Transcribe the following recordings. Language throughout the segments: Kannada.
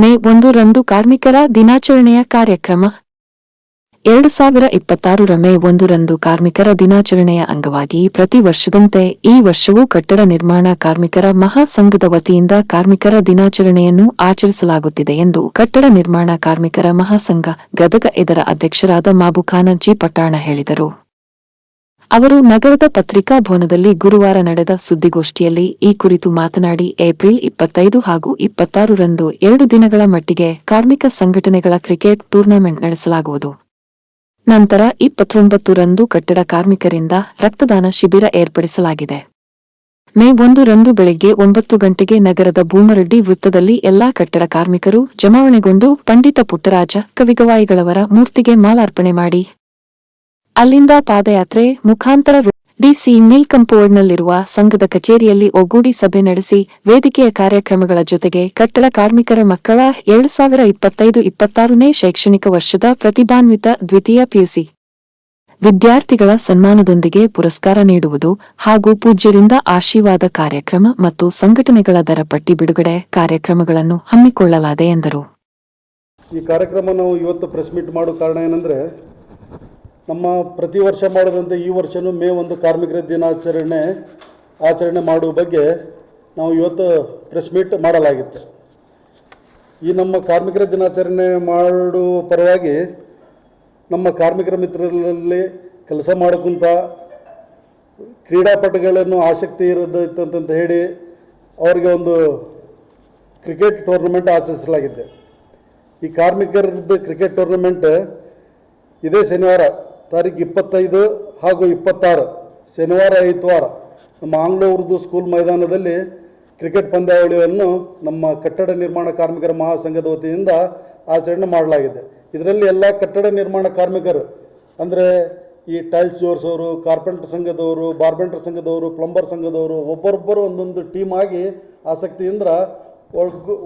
ಮೇ 1ರಂದು ಕಾರ್ಮಿಕರ ದಿನಾಚರಣೆಯ ಕಾರ್ಯಕ್ರಮ 2026 ಮೇ 1ರಂದು ಕಾರ್ಮಿಕರ ದಿನಾಚರಣೆಯ ಅಂಗವಾಗಿ ಪ್ರತಿ ವರ್ಷದಂತೆ ಈ ವರ್ಷವೂ ಕಟ್ಟಡ ನಿರ್ಮಾಣ ಕಾರ್ಮಿಕರ ಮಹಾಸಂಘದ ವತಿಯಿಂದ ಕಾರ್ಮಿಕರ ದಿನಾಚರಣೆಯನ್ನು ಆಚರಿಸಲಾಗುತ್ತಿದೆ ಎಂದು ಕಟ್ಟಡ ನಿರ್ಮಾಣ ಕಾರ್ಮಿಕರ ಮಹಾಸಂಘ ಗದಗ ಇದರ ಅಧ್ಯಕ್ಷರಾದ ಮಾಬುಖಾನ ಜಿ ಪಟ್ಟಾಣ ಹೇಳಿದರು. ಅವರು ನಗರದ ಪತ್ರಿಕಾ ಭವನದಲ್ಲಿ ಗುರುವಾರ ನಡೆದ ಸುದ್ದಿಗೋಷ್ಠಿಯಲ್ಲಿ ಈ ಕುರಿತು ಮಾತನಾಡಿ, ಏಪ್ರಿಲ್ 25 ಹಾಗೂ 26ರಂದು 2 ದಿನಗಳ ಮಟ್ಟಿಗೆ ಕಾರ್ಮಿಕ ಸಂಘಟನೆಗಳ ಕ್ರಿಕೆಟ್ ಟೂರ್ನಮೆಂಟ್ ನಡೆಸಲಾಗುವುದು. ನಂತರ 29ರಂದು ಕಟ್ಟಡ ಕಾರ್ಮಿಕರಿಂದ ರಕ್ತದಾನ ಶಿಬಿರ ಏರ್ಪಡಿಸಲಾಗಿದೆ. ಮೇ 1ರಂದು ಬೆಳಗ್ಗೆ 9 ಗಂಟೆಗೆ ನಗರದ ಭೂಮರೆಡ್ಡಿ ವೃತ್ತದಲ್ಲಿ ಎಲ್ಲಾ ಕಟ್ಟಡ ಕಾರ್ಮಿಕರು ಜಮಾವಣೆಗೊಂಡು ಪಂಡಿತ ಪುಟ್ಟರಾಜ ಕವಿಗವಾಯಿಗಳವರ ಮೂರ್ತಿಗೆ ಮಾಲಾರ್ಪಣೆ ಮಾಡಿ ಅಲ್ಲಿಂದ ಪಾದಯಾತ್ರೆ ಮುಖಾಂತರ ಡಿಸಿ ಮಿಲ್ ಕಂಪೌಂಡ್ನಲ್ಲಿರುವ ಸಂಘದ ಕಚೇರಿಯಲ್ಲಿ ಒಗ್ಗೂಡಿ ಸಭೆ ನಡೆಸಿ ವೇದಿಕೆಯ ಕಾರ್ಯಕ್ರಮಗಳ ಜೊತೆಗೆ ಕಟ್ಟಡ ಕಾರ್ಮಿಕರ ಮಕ್ಕಳ 2025-26ನೇ ಶೈಕ್ಷಣಿಕ ವರ್ಷದ ಪ್ರತಿಭಾನ್ವಿತ ದ್ವಿತೀಯ ಪಿಯುಸಿ ವಿದ್ಯಾರ್ಥಿಗಳ ಸನ್ಮಾನದೊಂದಿಗೆ ಪುರಸ್ಕಾರ ನೀಡುವುದು ಹಾಗೂ ಪೂಜ್ಯರಿಂದ ಆಶೀರ್ವಾದ ಕಾರ್ಯಕ್ರಮ ಮತ್ತು ಸಂಘಟನೆಗಳ ದರ ಪಟ್ಟಿ ಬಿಡುಗಡೆ ಕಾರ್ಯಕ್ರಮಗಳನ್ನು ಹಮ್ಮಿಕೊಳ್ಳಲಾಗಿದೆ ಎಂದರು. ಈ ಕಾರ್ಯಕ್ರಮ ನಾವು ಇವತ್ತು ಪ್ರೆಸ್ ಮೀಟ್ ಮಾಡೋ ಕಾರಣ ಏನಂದರೆ, ನಮ್ಮ ಪ್ರತಿ ವರ್ಷ ಮಾಡೋದಂತೆ ಈ ವರ್ಷವೂ ಮೇ 1 ಕಾರ್ಮಿಕರ ಆಚರಣೆ ಮಾಡುವ ಬಗ್ಗೆ ನಾವು ಇವತ್ತು ಪ್ರೆಸ್ ಮೀಟ್ ಮಾಡಲಾಗಿತ್ತು. ಈ ನಮ್ಮ ಕಾರ್ಮಿಕರ ದಿನಾಚರಣೆ ಮಾಡುವ ಪರವಾಗಿ ನಮ್ಮ ಕಾರ್ಮಿಕರ ಮಿತ್ರರಲ್ಲಿ ಕೆಲಸ ಮಾಡೋಕ್ಕಂತ ಕ್ರೀಡಾಪಟುಗಳನ್ನು ಆಸಕ್ತಿ ಇರೋದಂತ ಹೇಳಿ ಅವರಿಗೆ ಒಂದು ಕ್ರಿಕೆಟ್ ಟೂರ್ನಮೆಂಟ್ ಆಚರಿಸಲಾಗಿದೆ. ಈ ಕಾರ್ಮಿಕರದ್ದು ಕ್ರಿಕೆಟ್ ಟೂರ್ನಮೆಂಟ್ ಇದೇ ಶನಿವಾರ ತಾರೀಕು 25 ಹಾಗೂ 26 ಶನಿವಾರ ಐತವಾರ ನಮ್ಮ ಆಂಗ್ಲೋ ಉರ್ದು ಸ್ಕೂಲ್ ಮೈದಾನದಲ್ಲಿ ಕ್ರಿಕೆಟ್ ಪಂದ್ಯಾವಳಿಯನ್ನು ನಮ್ಮ ಕಟ್ಟಡ ನಿರ್ಮಾಣ ಕಾರ್ಮಿಕರ ಮಹಾಸಂಘದ ವತಿಯಿಂದ ಆಚರಣೆ ಮಾಡಲಾಗಿದೆ. ಇದರಲ್ಲಿ ಎಲ್ಲ ಕಟ್ಟಡ ನಿರ್ಮಾಣ ಕಾರ್ಮಿಕರು ಅಂದರೆ ಈ ಟೈಲ್ಸ್ ಜೋಡಿಸೋರು, ಕಾರ್ಪೆಂಟರ್ ಸಂಘದವರು, ಬಾರ್ಬೆಂಟರ್ ಸಂಘದವರು, ಪ್ಲಂಬರ್ ಸಂಘದವರು ಒಬ್ಬರೊಬ್ಬರು ಒಂದೊಂದು ಟೀಮ್ ಆಗಿ ಆಸಕ್ತಿಯಿಂದ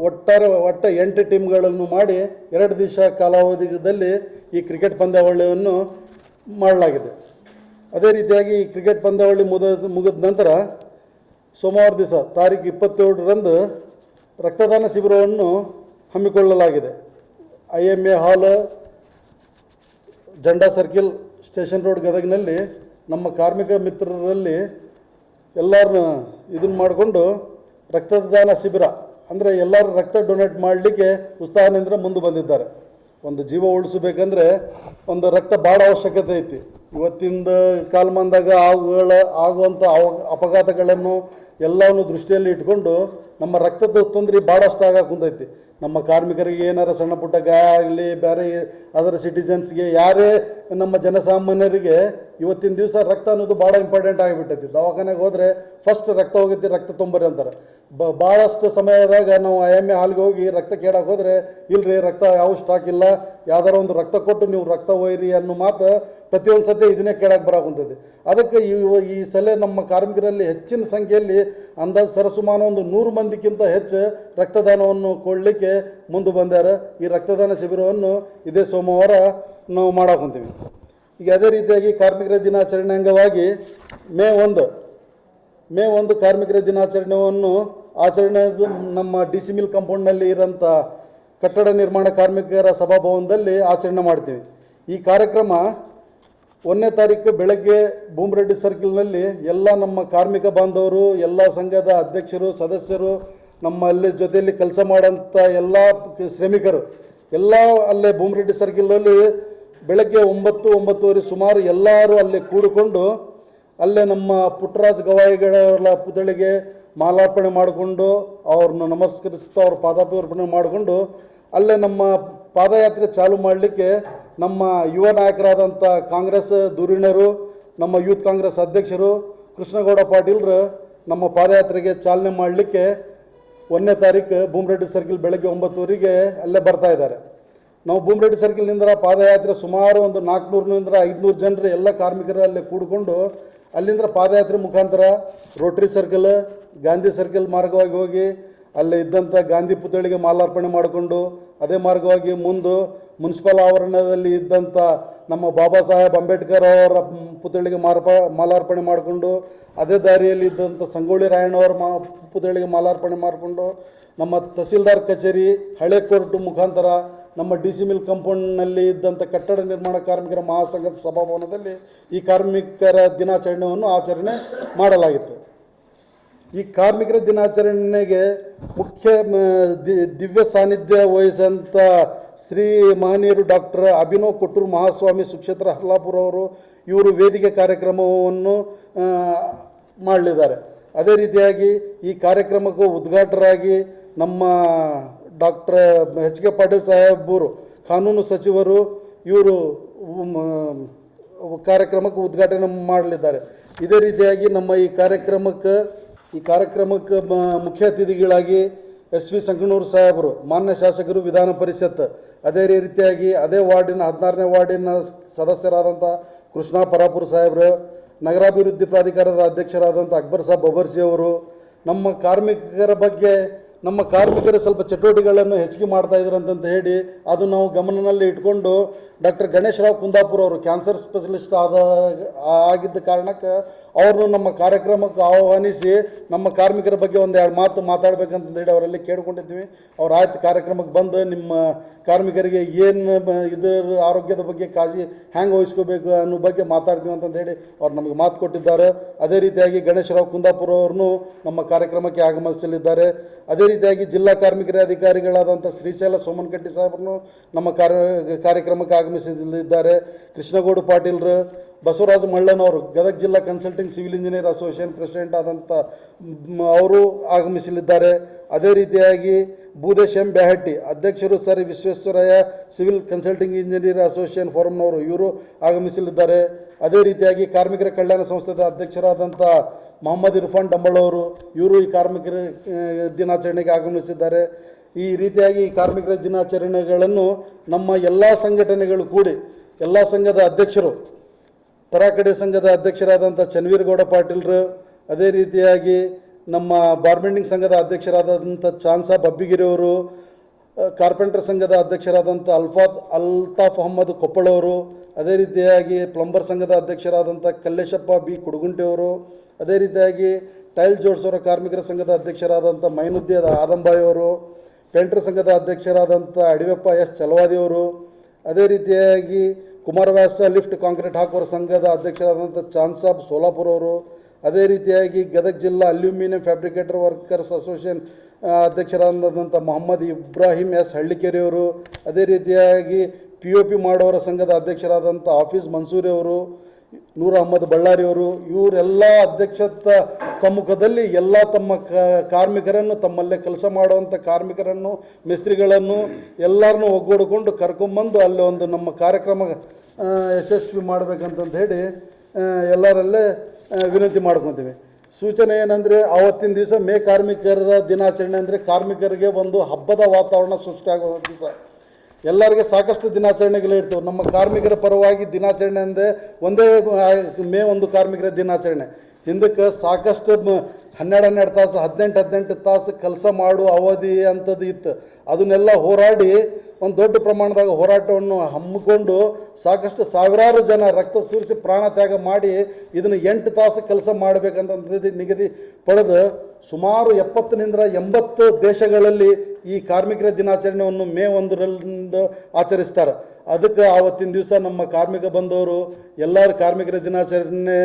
ಒಟ್ಟು 8 ಟೀಮ್ಗಳನ್ನು ಮಾಡಿ 2 ದಿವಸ ಕಾಲಾವಧಿಯಲ್ಲಿ ಈ ಕ್ರಿಕೆಟ್ ಪಂದ್ಯಾವಳಿಯನ್ನು ಮಾಡಲಾಗಿದೆ. ಅದೇ ರೀತಿಯಾಗಿ ಈ ಕ್ರಿಕೆಟ್ ಪಂದ್ಯಾವಳಿ ಮುಗಿದ ನಂತರ ಸೋಮವಾರ ದಿವಸ ತಾರೀಕು 27ರಂದು ರಕ್ತದಾನ ಶಿಬಿರವನ್ನು ಹಮ್ಮಿಕೊಳ್ಳಲಾಗಿದೆ. IMA ಹಾಲ್, ಜಂಡಾ ಸರ್ಕಿಲ್, ಸ್ಟೇಷನ್ ರೋಡ್ ಗದಗಿನಲ್ಲಿ ನಮ್ಮ ಕಾರ್ಮಿಕ ಮಿತ್ರರಲ್ಲಿ ಎಲ್ಲರನ್ನ ಇದನ್ನು ಮಾಡಿಕೊಂಡು ರಕ್ತದಾನ ಶಿಬಿರ ಅಂದರೆ ಎಲ್ಲರೂ ರಕ್ತ ಡೊನೇಟ್ ಮಾಡಲಿಕ್ಕೆ ಉತ್ಸಾಹದಿಂದ ಮುಂದೆ ಬಂದಿದ್ದಾರೆ. ಒಂದು ಜೀವ ಉಳಿಸಬೇಕಂದ್ರೆ ಒಂದು ರಕ್ತ ಭಾಳ ಅವಶ್ಯಕತೆ ಐತಿ. ಇವತ್ತಿಂದ ಕಾಲಮಾನದಾಗ ಆಗುವಂಥ ಅಪಘಾತಗಳನ್ನು ಎಲ್ಲವನ್ನು ದೃಷ್ಟಿಯಲ್ಲಿ ಇಟ್ಕೊಂಡು ನಮ್ಮ ರಕ್ತದ ತೊಂದರೆ ಭಾಳಷ್ಟು ಕುಂತೈತಿ. ನಮ್ಮ ಕಾರ್ಮಿಕರಿಗೆ ಏನಾರ ಸಣ್ಣ ಪುಟ್ಟ ಗಾಯ ಆಗಲಿ, ಬೇರೆ ಅದರ ಸಿಟಿಜನ್ಸ್ಗೆ, ಯಾರೇ ನಮ್ಮ ಜನಸಾಮಾನ್ಯರಿಗೆ ಇವತ್ತಿನ ದಿವಸ ರಕ್ತ ಅನ್ನೋದು ಭಾಳ ಇಂಪಾರ್ಟೆಂಟ್ ಆಗಿಬಿಟ್ಟೈತಿ. ದವಾಖಾನೆಗೆ ಹೋದರೆ ಫಸ್ಟ್ ರಕ್ತ ಹೋಗೈತಿ, ರಕ್ತ ತೊಂಬರಿ ಅಂತಾರೆ. ಭಾಳಷ್ಟು ಸಮಯದಾಗ ನಾವು IMA ಹಾಲ್ಗೆ ಹೋಗಿ ರಕ್ತ ಕೇಳಕ್ಕೆ ಹೋದರೆ, ಇಲ್ಲರಿ ರಕ್ತ ಯಾವ ಸ್ಟಾಕ್ ಇಲ್ಲ, ಯಾವ್ದಾರ ಒಂದು ರಕ್ತ ಕೊಟ್ಟು ನೀವು ರಕ್ತ ಒಯ್ಯಿರಿ ಅನ್ನೋ ಮಾತು ಪ್ರತಿಯೊಂದು ಸತಿ ಇದನ್ನೇ ಕೇಳಕ್ಕೆ ಬರಾಕುಂತೈತಿ. ಅದಕ್ಕೆ ಈ ಸಲ ನಮ್ಮ ಕಾರ್ಮಿಕರಲ್ಲಿ ಹೆಚ್ಚಿನ ಸಂಖ್ಯೆಯಲ್ಲಿ ಅಂದಾಜು ಸರಸುಮಾನ ಒಂದು 100 ಮಂದಿಗಿಂತ ಹೆಚ್ಚು ರಕ್ತದಾನವನ್ನು ಕೊಡಲಿಕ್ಕೆ ಮುಂದೆ ಬಂದಾರ. ಈ ರಕ್ತದಾನ ಶಿಬಿರವನ್ನು ಇದೇ ಸೋಮವಾರ ನಾವು ಮಾಡಾಕೊಂತೀವಿ. ಈಗ ಅದೇ ರೀತಿಯಾಗಿ ಕಾರ್ಮಿಕರ ದಿನಾಚರಣೆ ಅಂಗವಾಗಿ ಮೇ 1 ಕಾರ್ಮಿಕರ ದಿನಾಚರಣೆಯನ್ನು ನಮ್ಮ DC ಮಿಲ್ ಕಾಂಪೌಂಡ್ನಲ್ಲಿ ಇರೋಂಥ ಕಟ್ಟಡ ನಿರ್ಮಾಣ ಕಾರ್ಮಿಕರ ಸಭಾಭವನದಲ್ಲಿ ಆಚರಣೆ ಮಾಡ್ತೀವಿ. ಈ ಕಾರ್ಯಕ್ರಮ 1ನೇ ತಾರೀಕು ಬೆಳಗ್ಗೆ ಭೂಮರೆಡ್ಡಿ ಸರ್ಕಲ್ನಲ್ಲಿ ಎಲ್ಲ ನಮ್ಮ ಕಾರ್ಮಿಕ ಬಾಂಧವರು, ಎಲ್ಲ ಸಂಘದ ಅಧ್ಯಕ್ಷರು, ಸದಸ್ಯರು, ನಮ್ಮ ಅಲ್ಲಿ ಜೊತೆಯಲ್ಲಿ ಕೆಲಸ ಮಾಡೋಂಥ ಎಲ್ಲ ಶ್ರಮಿಕರು ಎಲ್ಲ ಅಲ್ಲೇ ಭೂಮರೆಡ್ಡಿ ಸರ್ಕಲ್ನಲ್ಲಿ ಬೆಳಗ್ಗೆ 9-9:30 ಸುಮಾರು ಎಲ್ಲರೂ ಅಲ್ಲೇ ಕೂಡಿಕೊಂಡು ಅಲ್ಲೇ ನಮ್ಮ ಪುಟ್ಟರಾಜ ಗವಾಯಿಗಳ ಪುತ್ಥಳಿಗೆ ಮಾಲಾರ್ಪಣೆ ಮಾಡಿಕೊಂಡು ಅವ್ರನ್ನ ನಮಸ್ಕರಿಸ್ತಾ ಅವ್ರ ಪಾದಾರ್ಪಣೆ ಮಾಡಿಕೊಂಡು ಅಲ್ಲೇ ನಮ್ಮ ಪಾದಯಾತ್ರೆ ಚಾಲು ಮಾಡಲಿಕ್ಕೆ ನಮ್ಮ ಯುವ ನಾಯಕರಾದಂಥ ಕಾಂಗ್ರೆಸ್ ಧುರೀಣರು, ನಮ್ಮ ಯೂತ್ ಕಾಂಗ್ರೆಸ್ ಅಧ್ಯಕ್ಷರು ಕೃಷ್ಣಗೌಡ ಪಾಟೀಲ್ರು ನಮ್ಮ ಪಾದಯಾತ್ರೆಗೆ ಚಾಲನೆ ಮಾಡಲಿಕ್ಕೆ 1ನೇ ತಾರೀಕು ಭೂಮರೆಡ್ಡಿ ಸರ್ಕಲ್ ಬೆಳಗ್ಗೆ 9:00 ಅಲ್ಲೇ ಬರ್ತಾ ಇದ್ದಾರೆ. ನಾವು ಭೂಮರೆಡ್ಡಿ ಸರ್ಕಲ್ನಿಂದ ಪಾದಯಾತ್ರೆ ಸುಮಾರು ಒಂದು 400-500 ಜನರು ಎಲ್ಲ ಕಾರ್ಮಿಕರು ಅಲ್ಲೇ ಕೂಡಿಕೊಂಡು ಅಲ್ಲಿಂದ ಪಾದಯಾತ್ರೆ ಮುಖಾಂತರ ರೋಟರಿ ಸರ್ಕಲ್, ಗಾಂಧಿ ಸರ್ಕಲ್ ಮಾರ್ಗವಾಗಿ ಹೋಗಿ ಅಲ್ಲೇ ಇದ್ದಂಥ ಗಾಂಧಿ ಪುತ್ಥಳಿಗೆ ಮಾಲಾರ್ಪಣೆ ಮಾಡಿಕೊಂಡು ಅದೇ ಮಾರ್ಗವಾಗಿ ಮುಂದೆ ಮುನ್ಸಿಪಲ್ ಆವರಣದಲ್ಲಿ ಇದ್ದಂಥ ನಮ್ಮ ಬಾಬಾ ಸಾಹೇಬ್ ಅಂಬೇಡ್ಕರ್ ಅವರ ಪುತ್ಥಳಿಗೆ ಮಾಲಾರ್ಪಣೆ ಮಾಡಿಕೊಂಡು ಅದೇ ದಾರಿಯಲ್ಲಿ ಇದ್ದಂಥ ಸಂಗೊಳ್ಳಿ ರಾಯಣ್ಣವರ ಪುತ್ಥಳಿಗೆ ಮಾಲಾರ್ಪಣೆ ಮಾಡಿಕೊಂಡು ನಮ್ಮ ತಹಸೀಲ್ದಾರ್ ಕಚೇರಿ, ಹಳೆ ಕೋರ್ಟ್ ಮುಖಾಂತರ ನಮ್ಮ ಡಿ ಸಿ ಮಿಲ್ ಕಾಂಪೌಂಡ್ನಲ್ಲಿ ಇದ್ದಂಥ ಕಟ್ಟಡ ನಿರ್ಮಾಣ ಕಾರ್ಮಿಕರ ಮಹಾಸಂಘದ ಸಭಾಭವನದಲ್ಲಿ ಈ ಕಾರ್ಮಿಕರ ದಿನಾಚರಣೆಯನ್ನು ಆಚರಣೆ ಮಾಡಲಾಗಿತ್ತು. ಈ ಕಾರ್ಮಿಕರ ದಿನಾಚರಣೆಗೆ ಮುಖ್ಯ ದಿವ್ಯ ಸಾನ್ನಿಧ್ಯ ವಹಿಸಂಥ ಶ್ರೀ ಮಹನೀಯರು ಡಾಕ್ಟರ್ ಅಭಿನವ್ ಕೊಟ್ಟೂರು ಮಹಾಸ್ವಾಮಿ ಸುಕ್ಷೇತ್ರ ಹರ್ಲಾಪುರ ಅವರು ಇವರು ವೇದಿಕೆ ಕಾರ್ಯಕ್ರಮವನ್ನು ಮಾಡಲಿದ್ದಾರೆ. ಅದೇ ರೀತಿಯಾಗಿ ಈ ಕಾರ್ಯಕ್ರಮಕ್ಕೂ ಉದ್ಘಾಟಕರಾಗಿ ನಮ್ಮ ಡಾಕ್ಟರ್ ಎಚ್ ಕೆ ಪಾಟೀಲ್ ಸಾಹೇಬರು ಕಾನೂನು ಸಚಿವರು ಇವರು ಕಾರ್ಯಕ್ರಮಕ್ಕೆ ಉದ್ಘಾಟನೆ ಮಾಡಲಿದ್ದಾರೆ. ಇದೇ ರೀತಿಯಾಗಿ ನಮ್ಮ ಈ ಕಾರ್ಯಕ್ರಮಕ್ಕೆ ಮುಖ್ಯ ಅತಿಥಿಗಳಾಗಿ ಎಸ್ ವಿ ಸಂಕನೂರು ಸಾಹೇಬರು, ಮಾನ್ಯ ಶಾಸಕರು, ವಿಧಾನ ಪರಿಷತ್, ಅದೇ ರೀತಿಯಾಗಿ ಅದೇ ವಾರ್ಡಿನ 16ನೇ ವಾರ್ಡಿನ ಸದಸ್ಯರಾದಂಥ ಕೃಷ್ಣ ಪರಾಪುರ ಸಾಹೇಬರು, ನಗರಾಭಿವೃದ್ಧಿ ಪ್ರಾಧಿಕಾರದ ಅಧ್ಯಕ್ಷರಾದಂಥ ಅಕ್ಬರ್ ಸಾಬ್ ಬಬರ್ಜಿ ಅವರು, ನಮ್ಮ ಕಾರ್ಮಿಕರ ಬಗ್ಗೆ ನಮ್ಮ ಕಾರಮಿಕರು ಸ್ವಲ್ಪ ಚಟುವಟಿಕೆಗಳನ್ನು ಹೆಚ್ಚಿಗೆ ಮಾಡ್ತಾ ಇದ್ದಾರೆ ಅಂತ ಹೇಳಿ ಅದು ನಾವು ಗಮನದಲ್ಲಿ ಇಟ್ಕೊಂಡು ಡಾಕ್ಟರ್ ಗಣೇಶ್ ರಾವ್ ಕುಂದಾಪುರ ಅವರು ಕ್ಯಾನ್ಸರ್ ಸ್ಪೆಷಲಿಸ್ಟ್ ಆಗಿದ್ದ ಕಾರಣಕ್ಕೆ ಅವ್ರನ್ನು ನಮ್ಮ ಕಾರ್ಯಕ್ರಮಕ್ಕೆ ಆಹ್ವಾನಿಸಿ ನಮ್ಮ ಕಾರ್ಮಿಕರ ಬಗ್ಗೆ ಒಂದೆರಡು ಮಾತು ಮಾತಾಡಬೇಕಂತ ಹೇಳಿ ಅವರಲ್ಲಿ ಕೇಳ್ಕೊಂಡಿದ್ವಿ. ಅವ್ರು ಆಯ್ತು ಕಾರ್ಯಕ್ರಮಕ್ಕೆ ಬಂದು ನಿಮ್ಮ ಕಾರ್ಮಿಕರಿಗೆ ಏನು ಇದರ ಆರೋಗ್ಯದ ಬಗ್ಗೆ ಕಾಳಜಿ ಹ್ಯಾಂಗೆ ವಹಿಸ್ಕೋಬೇಕು ಅನ್ನೋ ಬಗ್ಗೆ ಮಾತಾಡ್ತೀವಿ ಅಂತಂದು ಹೇಳಿ ಅವ್ರು ನಮಗೆ ಮಾತು ಕೊಟ್ಟಿದ್ದಾರೆ. ಅದೇ ರೀತಿಯಾಗಿ ಗಣೇಶ್ ರಾವ್ ಕುಂದಾಪುರ ಅವ್ರನ್ನು ನಮ್ಮ ಕಾರ್ಯಕ್ರಮಕ್ಕೆ ಆಗಮಿಸಲಿದ್ದಾರೆ. ಅದೇ ರೀತಿಯಾಗಿ ಜಿಲ್ಲಾ ಕಾರ್ಮಿಕರ ಅಧಿಕಾರಿಗಳಾದಂಥ ಶ್ರೀಶೈಲ ಸೋಮನಕಟ್ಟಿ ಸಾಹೇಬ್ರನ್ನು ನಮ್ಮ ಕಾರ್ಯಕ್ರಮಕ್ಕೆ ಆಗಮಿಸಲಿದ್ದಾರೆ. ಕೃಷ್ಣಗೌಡ ಪಾಟೀಲ್ರು, ಬಸವರಾಜ ಮಳ್ಳನವರು ಗದಗ ಜಿಲ್ಲಾ consulting civil engineer association president ಆದಂಥ ಅವರು ಆಗಮಿಸಲಿದ್ದಾರೆ. ಅದೇ ರೀತಿಯಾಗಿ ಭೂದೇಶ್ ಎಂ ಬ್ಯಾಹಟ್ಟಿ ಅಧ್ಯಕ್ಷರು, sir Visvesvaraya civil consulting engineer association ಫೋರಂನವರು ಇವರು ಆಗಮಿಸಲಿದ್ದಾರೆ. ಅದೇ ರೀತಿಯಾಗಿ ಕಾರ್ಮಿಕರ ಕಲ್ಯಾಣ ಸಂಸ್ಥೆದ ಅಧ್ಯಕ್ಷರಾದಂಥ ಮೊಹಮ್ಮದ್ ಇರ್ಫಾನ್ ಡಂಬಳವರು ಇವರು ಈ ಕಾರ್ಮಿಕರ ದಿನಾಚರಣೆಗೆ ಆಗಮಿಸಿದ್ದಾರೆ. ಈ ರೀತಿಯಾಗಿ ಈ ಕಾರ್ಮಿಕರ ದಿನಾಚರಣೆಗಳನ್ನು ನಮ್ಮ ಎಲ್ಲ ಸಂಘಟನೆಗಳು ಕೂಡಿ ಎಲ್ಲ ಸಂಘದ ಅಧ್ಯಕ್ಷರು, ತರಾಕಡೆ ಸಂಘದ ಅಧ್ಯಕ್ಷರಾದಂಥ ಚನ್ವೀರಗೌಡ ಪಾಟೀಲ್ರು, ಅದೇ ರೀತಿಯಾಗಿ ನಮ್ಮ ಬಾರ್ಬೆಂಡಿಂಗ್ ಸಂಘದ ಅಧ್ಯಕ್ಷರಾದಂಥ ಚಾನ್ಸಾ ಬಬ್ಬಿಗಿರಿಯವರು, ಕಾರ್ಪೆಂಟರ್ ಸಂಘದ ಅಧ್ಯಕ್ಷರಾದಂಥ ಅಲ್ತಾಫ್ ಅಹಮ್ಮದ್ ಕೊಪ್ಪಳವರು, ಅದೇ ರೀತಿಯಾಗಿ ಪ್ಲಂಬರ್ ಸಂಘದ ಅಧ್ಯಕ್ಷರಾದಂಥ ಕಲ್ಲೇಶಪ್ಪ ಬಿ ಕುಡುಗುಂಟೆಯವರು, ಅದೇ ರೀತಿಯಾಗಿ ಟೈಲ್ ಜೋಡಿಸೋರ ಕಾರ್ಮಿಕರ ಸಂಘದ ಅಧ್ಯಕ್ಷರಾದಂಥ ಮೈನುದ್ದೀನ್ ಆದಂಬಾಯಿ ಅವರು, ಪೇಂಟರ್ ಸಂಘದ ಅಧ್ಯಕ್ಷರಾದಂಥ ಅಡಿವೆಪ್ಪ ಎಸ್ ಚಲವಾದಿಯವರು, ಅದೇ ರೀತಿಯಾಗಿ ಕುಮಾರವ್ಯಾಸ ಲಿಫ್ಟ್ ಕಾಂಕ್ರೀಟ್ ಹಾಕೋರ ಸಂಘದ ಅಧ್ಯಕ್ಷರಾದಂಥ ಚಾನ್ಸಾಬ್ ಸೋಲಾಪುರ ಅವರು, ಅದೇ ರೀತಿಯಾಗಿ ಗದಗ ಜಿಲ್ಲಾ ಅಲ್ಯೂಮಿನಿಯಂ ಫ್ಯಾಬ್ರಿಕೇಟರ್ ವರ್ಕರ್ಸ್ ಅಸೋಸಿಯೇಷನ್ ಅಧ್ಯಕ್ಷರಾದಂಥ ಮೊಹಮ್ಮದ್ ಇಬ್ರಾಹಿಂ ಎಸ್ ಹಳ್ಳಿಕೆರೆಯವರು, ಅದೇ ರೀತಿಯಾಗಿ POP ಮಾಡೋರ ಸಂಘದ ಅಧ್ಯಕ್ಷರಾದಂಥ ಹಾಫೀಸ್ ಮನ್ಸೂರಿ ಅವರು, ನೂರ್ ಅಹಮ್ಮದ್ ಬಳ್ಳಾರಿಯವರು, ಇವರೆಲ್ಲ ಅಧ್ಯಕ್ಷತ ಸಮ್ಮುಖದಲ್ಲಿ ಎಲ್ಲ ತಮ್ಮ ಕಾರ್ಮಿಕರನ್ನು, ತಮ್ಮಲ್ಲೇ ಕೆಲಸ ಮಾಡುವಂಥ ಕಾರ್ಮಿಕರನ್ನು, ಮಿಸ್ತ್ರಿಗಳನ್ನು ಎಲ್ಲರನ್ನೂ ಒಗ್ಗೂಡಿಕೊಂಡು ಕರ್ಕೊಂಬಂದು ಅಲ್ಲಿ ಒಂದು ನಮ್ಮ ಕಾರ್ಯಕ್ರಮ ಯಶಸ್ವಿ ಮಾಡಬೇಕಂತಂದು ಹೇಳಿ ಎಲ್ಲರಲ್ಲೇ ವಿನಂತಿ ಮಾಡ್ಕೊತೀವಿ. ಸೂಚನೆ ಏನಂದರೆ ಆವತ್ತಿನ ದಿವಸ ಮೇ ಕಾರ್ಮಿಕರ ದಿನಾಚರಣೆ ಅಂದರೆ ಕಾರ್ಮಿಕರಿಗೆ ಒಂದು ಹಬ್ಬದ ವಾತಾವರಣ ಸೃಷ್ಟಿಯಾಗೋ ದಿವಸ. ಎಲ್ಲರಿಗೆ ಸಾಕಷ್ಟು ದಿನಾಚರಣೆಗಳು ಇರ್ತವೆ. ನಮ್ಮ ಕಾರ್ಮಿಕರ ಪರವಾಗಿ ದಿನಾಚರಣೆ ಅಂದರೆ ಒಂದೇ ಮೇ 1 ಕಾರ್ಮಿಕರ ದಿನಾಚರಣೆ. ಹಿಂದಕ್ಕೆ ಸಾಕಷ್ಟು 12 ತಾಸು 18 ತಾಸು ಕೆಲಸ ಮಾಡುವ ಅವಧಿ ಅಂಥದ್ದು ಇತ್ತು. ಅದನ್ನೆಲ್ಲ ಹೋರಾಡಿ ಒಂದು ದೊಡ್ಡ ಪ್ರಮಾಣದಾಗ ಹೋರಾಟವನ್ನು ಹಮ್ಮಿಕೊಂಡು ಸಾಕಷ್ಟು ಸಾವಿರಾರು ಜನ ರಕ್ತ ಸುರಿಸಿ ಪ್ರಾಣ ತ್ಯಾಗ ಮಾಡಿ ಇದನ್ನು 8 ತಾಸು ಕೆಲಸ ಮಾಡಬೇಕಂತ ನಿಗದಿ ಪಡೆದು ಸುಮಾರು 70ನಿಂದ 80 ದೇಶಗಳಲ್ಲಿ ಈ ಕಾರ್ಮಿಕರ ದಿನಾಚರಣೆಯನ್ನು ಮೇ 1ರಂದು ಆಚರಿಸ್ತಾರೆ. ಅದಕ್ಕೆ ಆವತ್ತಿನ ದಿವಸ ನಮ್ಮ ಕಾರ್ಮಿಕ ಬಂದವರು ಎಲ್ಲರೂ ಕಾರ್ಮಿಕರ ದಿನಾಚರಣೆ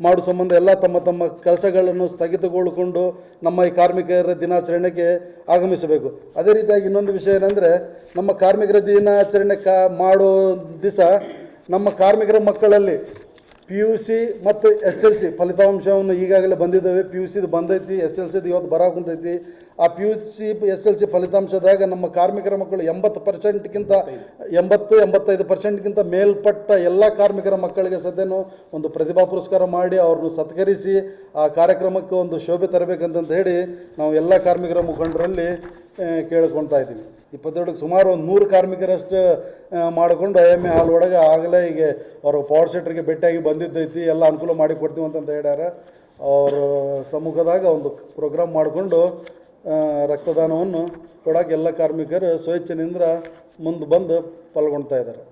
ಮಾಡೋ ಸಂಬಂಧ ಎಲ್ಲ ತಮ್ಮ ತಮ್ಮ ಕೆಲಸಗಳನ್ನು ಸ್ಥಗಿತಗೊಳ್ಕೊಂಡು ನಮ್ಮ ಈ ಕಾರ್ಮಿಕರ ದಿನಾಚರಣೆಗೆ ಆಗಮಿಸಬೇಕು. ಅದೇ ರೀತಿಯಾಗಿ ಇನ್ನೊಂದು ವಿಷಯ ಏನಂದರೆ ನಮ್ಮ ಕಾರ್ಮಿಕರ ದಿನಾಚರಣೆ ಮಾಡೋ ದಿವಸ ನಮ್ಮ ಕಾರ್ಮಿಕರ ಮಕ್ಕಳಲ್ಲಿ PUC ಮತ್ತು SLC ಫಲಿತಾಂಶವನ್ನು ಈಗಾಗಲೇ ಬಂದಿದ್ದಾವೆ. PUCದು ಬಂದೈತಿ, SLCದು ಇವತ್ತು ಬರಾಕುಂತೈತಿ. ಆ PUC SLC ಫಲಿತಾಂಶದಾಗ ನಮ್ಮ ಕಾರ್ಮಿಕರ ಮಕ್ಕಳು 80%ಗಿಂತ 85%ಗಿಂತ ಮೇಲ್ಪಟ್ಟ ಎಲ್ಲ ಕಾರ್ಮಿಕರ ಮಕ್ಕಳಿಗೆ ಸದ್ಯನೂ ಒಂದು ಪ್ರತಿಭಾ ಪುರಸ್ಕಾರ ಮಾಡಿ ಅವ್ರನ್ನ ಸತ್ಕರಿಸಿ ಆ ಕಾರ್ಯಕ್ರಮಕ್ಕೆ ಒಂದು ಶೋಭೆ ತರಬೇಕಂತ ಹೇಳಿ ನಾವು ಎಲ್ಲ ಕಾರ್ಮಿಕರ ಮುಖಂಡರಲ್ಲಿ ಕೇಳ್ಕೊಳ್ತಾ ಇದ್ದೀವಿ. 22ಕ್ಕೆ ಸುಮಾರು ಒಂದು 100 ಕಾರ್ಮಿಕರಷ್ಟು ಮಾಡಿಕೊಂಡು IMA ಹಾಲ್ ಒಳಗೆ ಆಗಲೇ ಈಗ ಅವರು ಪವರ್ ಸೆಟ್ರಿಗೆ ಭೇಟಿಯಾಗಿ ಬಂದಿದ್ದೈತಿ, ಎಲ್ಲ ಅನುಕೂಲ ಮಾಡಿ ಕೊಡ್ತೀವಿ ಅಂತಂತ ಹೇಳ್ಯಾರ. ಅವರು ಸಮ್ಮುಖದಾಗ ಒಂದು ಪ್ರೋಗ್ರಾಮ್ ಮಾಡಿಕೊಂಡು ರಕ್ತದಾನವನ್ನು ಕೊಡೋಕೆ ಎಲ್ಲ ಕಾರ್ಮಿಕರು ಸ್ವೇಚ್ಛೆಯಿಂದ ಮುಂದೆ ಬಂದು ಪಾಲ್ಗೊಳ್ತಾ ಇದ್ದಾರೆ.